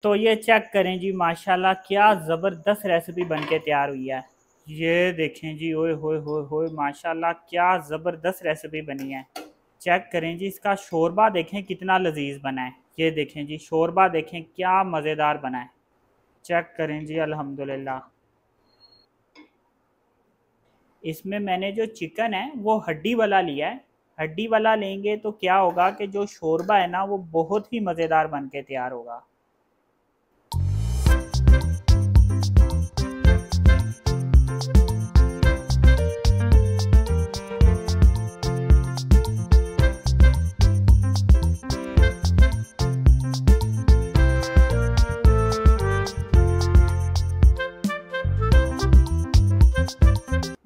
तो ये चेक करें जी, माशाल्लाह क्या ज़बरदस्त रेसिपी बनके तैयार हुई है। ये देखें जी, ओए होए होए होए, माशाल्लाह क्या ज़बरदस्त रेसिपी बनी है। चेक करें जी, इसका शोरबा देखें कितना लजीज बना है। ये देखें जी, शोरबा देखें क्या मज़ेदार बना है। चेक करें जी, अल्हम्दुलिल्लाह। इसमें मैंने जो चिकन है वो हड्डी वाला लिया है। हड्डी वाला लेंगे तो क्या होगा कि जो शोरबा है ना वो बहुत ही मज़ेदार बन के तैयार होगा।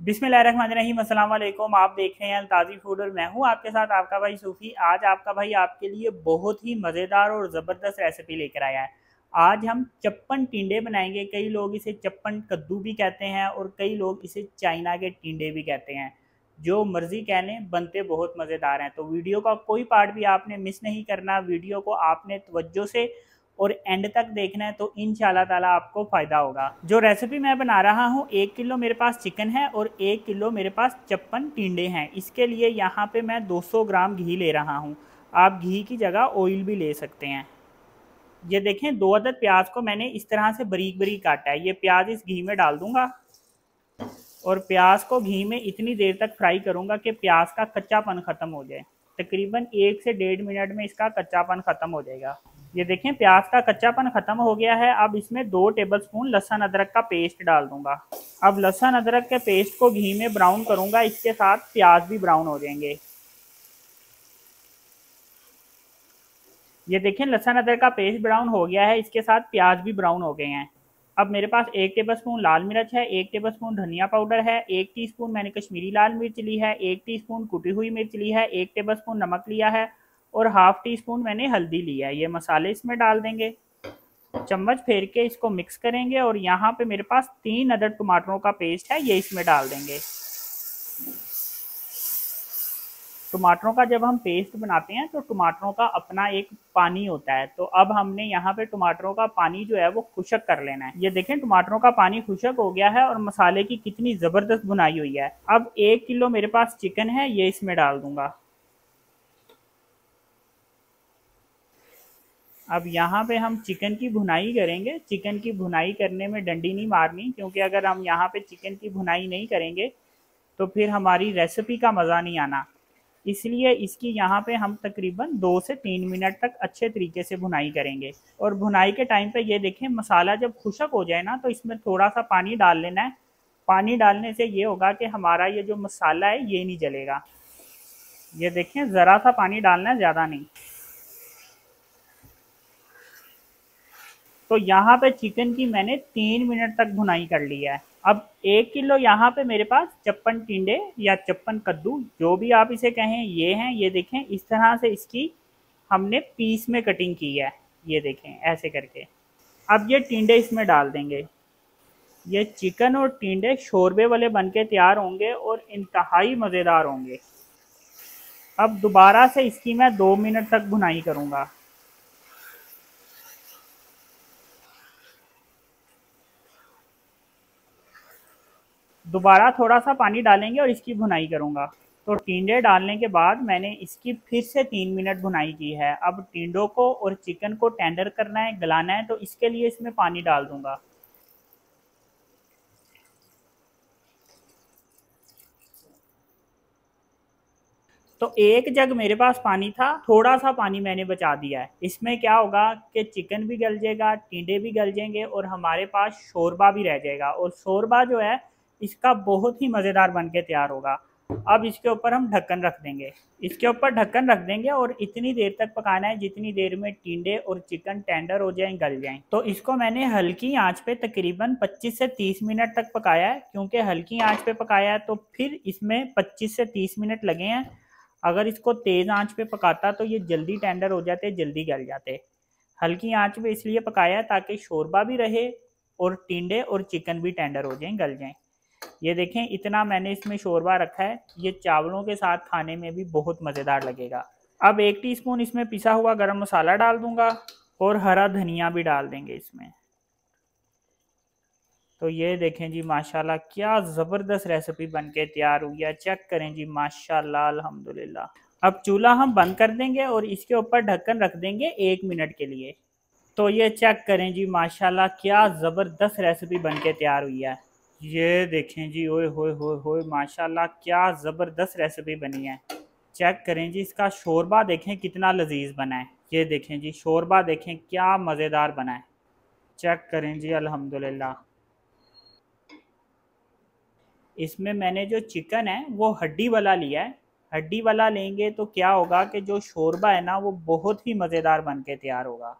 बिस्मिल्लाहिर्रहमानिर्रहीम, अस्सलाम वालेकुम। आप देख रहे हैं ताज़ी फूड और मैं हूं आपके साथ आपका भाई सूफ़ी। आज आपका भाई आपके लिए बहुत ही मज़ेदार और ज़बरदस्त रेसिपी लेकर आया है। आज हम चप्पन टिंडे बनाएंगे। कई लोग इसे चप्पन कद्दू भी कहते हैं और कई लोग इसे चाइना के टिंडे भी कहते हैं। जो मर्ज़ी कह लें, बनते बहुत मज़ेदार हैं। तो वीडियो का कोई पार्ट भी आपने मिस नहीं करना। वीडियो को आपने तवज्जो से और एंड तक देखना है, तो इंशाल्लाह ताला आपको फ़ायदा होगा। जो रेसिपी मैं बना रहा हूँ, 1 किलो मेरे पास चिकन है और 1 किलो मेरे पास चप्पन टिंडे हैं। इसके लिए यहाँ पे मैं 200 ग्राम घी ले रहा हूँ। आप घी की जगह ऑयल भी ले सकते हैं। ये देखें, 2 अदद प्याज को मैंने इस तरह से बारीक बारीक काटा है। ये प्याज इस घी में डाल दूंगा और प्याज को घी में इतनी देर तक फ्राई करूंगा कि प्याज का कच्चापन ख़त्म हो जाए। तकरीबन 1 से 1.5 मिनट में इसका कच्चापन ख़त्म हो जाएगा। ये देखें, प्याज का कच्चापन ख़त्म हो गया है। अब इसमें 2 टेबलस्पून लहसुन अदरक का पेस्ट डाल दूंगा। अब लहसुन अदरक के पेस्ट को घी में ब्राउन करूंगा। इसके साथ प्याज भी ब्राउन हो जाएंगे। ये देखें, लहसुन अदरक का पेस्ट ब्राउन हो गया है। इसके साथ प्याज भी ब्राउन हो गए हैं। अब मेरे पास 1 टेबलस्पून लाल मिर्च है, 1 टेबलस्पून धनिया पाउडर है, 1 टीस्पून मैंने कश्मीरी लाल मिर्च ली है, 1 टीस्पून कुटी हुई मिर्च ली है, 1 टेबलस्पून नमक लिया है और हाफ टी स्पून मैंने हल्दी ली है। ये मसाले इसमें डाल देंगे। चम्मच फेर के इसको मिक्स करेंगे और यहाँ पे मेरे पास 3 अदद टमाटरों का पेस्ट है, ये इसमें डाल देंगे। टमाटरों का जब हम पेस्ट बनाते हैं तो टमाटरों का अपना एक पानी होता है। तो अब हमने यहाँ पे टमाटरों का पानी जो है वो खुशक कर लेना है। ये देखें, टमाटरों का पानी खुशक हो गया है और मसाले की कितनी ज़बरदस्त भुनाई हुई है। अब 1 किलो मेरे पास चिकन है, ये इसमें डाल दूंगा। अब यहाँ पे हम चिकन की भुनाई करेंगे। चिकन की भुनाई करने में डंडी नहीं मारनी, क्योंकि अगर हम यहाँ पे चिकन की भुनाई नहीं करेंगे तो फिर हमारी रेसिपी का मज़ा नहीं आना। इसलिए इसकी यहाँ पे हम तकरीबन 2 से 3 मिनट तक अच्छे तरीके से भुनाई करेंगे। और भुनाई के टाइम पे ये देखें, मसाला जब खुशक हो जाए ना तो इसमें थोड़ा सा पानी डाल लेना है। पानी डालने से ये होगा कि हमारा ये जो मसाला है ये नहीं जलेगा। ये देखें, ज़रा सा पानी डालना है, ज़्यादा नहीं। तो यहाँ पे चिकन की मैंने 3 मिनट तक भुनाई कर ली है। अब 1 किलो यहाँ पे मेरे पास चप्पन टिंडे या चप्पन कद्दू, जो भी आप इसे कहें, ये हैं। ये देखें, इस तरह से इसकी हमने पीस में कटिंग की है। ये देखें, ऐसे करके। अब ये टिंडे इसमें डाल देंगे। ये चिकन और टिंडे शोरबे वाले बन के तैयार होंगे और इंतहाई मज़ेदार होंगे। अब दोबारा से इसकी मैं 2 मिनट तक भुनाई करूँगा। दोबारा थोड़ा सा पानी डालेंगे और इसकी भुनाई करूँगा। तो टिंडे डालने के बाद मैंने इसकी फिर से 3 मिनट भुनाई की है। अब टिंडों को और चिकन को टेंडर करना है, गलाना है, तो इसके लिए इसमें पानी डाल दूंगा। तो 1 जग मेरे पास पानी था, थोड़ा सा पानी मैंने बचा दिया है। इसमें क्या होगा कि चिकन भी गल जाएगा, टिंडे भी गल जाएंगे और हमारे पास शोरबा भी रह जाएगा। और शोरबा जो है इसका बहुत ही मज़ेदार बन के तैयार होगा। अब इसके ऊपर हम ढक्कन रख देंगे। इसके ऊपर ढक्कन रख देंगे और इतनी देर तक पकाना है जितनी देर में टिंडे और चिकन टेंडर हो जाएं, गल जाएं। तो इसको मैंने हल्की आंच पे तकरीबन 25 से 30 मिनट तक पकाया है। क्योंकि हल्की आंच पे पकाया है तो फिर इसमें 25 से 30 मिनट लगे हैं। अगर इसको तेज़ आंच पे पकाता तो ये जल्दी टेंडर हो जाते, जल्दी गल जाते। हल्की आंच पे इसलिए पकाया है ताकि शोरबा भी रहे और टिंडे और चिकन भी टेंडर हो जाएं, गल जाएं। ये देखें, इतना मैंने इसमें शोरबा रखा है। ये चावलों के साथ खाने में भी बहुत मज़ेदार लगेगा। अब 1 टीस्पून इसमें पिसा हुआ गरम मसाला डाल दूंगा। और हरा धनिया भी डाल देंगे इसमें। तो ये देखें जी माशाल्लाह क्या ज़बरदस्त रेसिपी बनके तैयार हुई है। चेक करें जी माशाल्लाह अल्हम्दुलिल्लाह। अब चूल्हा हम बंद कर देंगे और इसके ऊपर ढक्कन रख देंगे 1 मिनट के लिए। तो ये चेक करें जी माशाल्लाह क्या ज़बरदस्त रेसिपी बनके तैयार हुई है। ये देखें जी, ओए होए होए होए माशाल्लाह क्या ज़बरदस्त रेसिपी बनी है। चेक करें जी इसका शोरबा देखें कितना लजीज बना है। ये देखें जी शोरबा देखें क्या मज़ेदार बना है। चेक करें जी अल्हम्दुलिल्लाह। इसमें मैंने जो चिकन है वो हड्डी वाला लिया है। हड्डी वाला लेंगे तो क्या होगा कि जो शोरबा है ना वो बहुत ही मज़ेदार बन के तैयार होगा।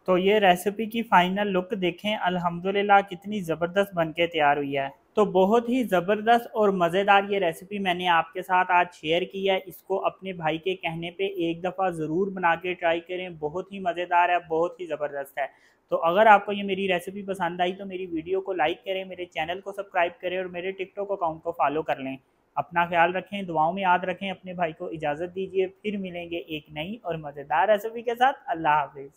तो ये रेसिपी की फाइनल लुक देखें अल्हम्दुलिल्लाह कितनी ज़बरदस्त बन के तैयार हुई है। तो बहुत ही ज़बरदस्त और मज़ेदार ये रेसिपी मैंने आपके साथ आज शेयर की है। इसको अपने भाई के कहने पे एक दफ़ा ज़रूर बना के ट्राई करें, बहुत ही मज़ेदार है, बहुत ही ज़बरदस्त है। तो अगर आपको ये मेरी रेसिपी पसंद आई तो मेरी वीडियो को लाइक करें, मेरे चैनल को सब्सक्राइब करें और मेरे टिकटॉक अकाउंट को फॉलो कर लें। अपना ख्याल रखें, दुआओं में याद रखें। अपने भाई को इजाज़त दीजिए, फिर मिलेंगे एक नई और मज़ेदार रेसिपी के साथ। अल्लाह हाफिज़।